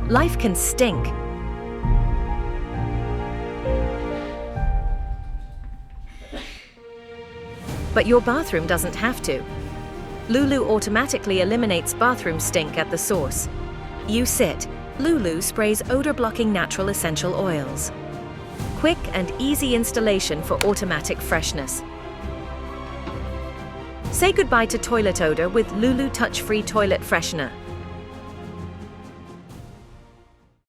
Life can stink. But your bathroom doesn't have to. LooLoo automatically eliminates bathroom stink at the source. You sit. LooLoo sprays odor-blocking natural essential oils. Quick and easy installation for automatic freshness. Say goodbye to toilet odor with LooLoo touch-free toilet freshener.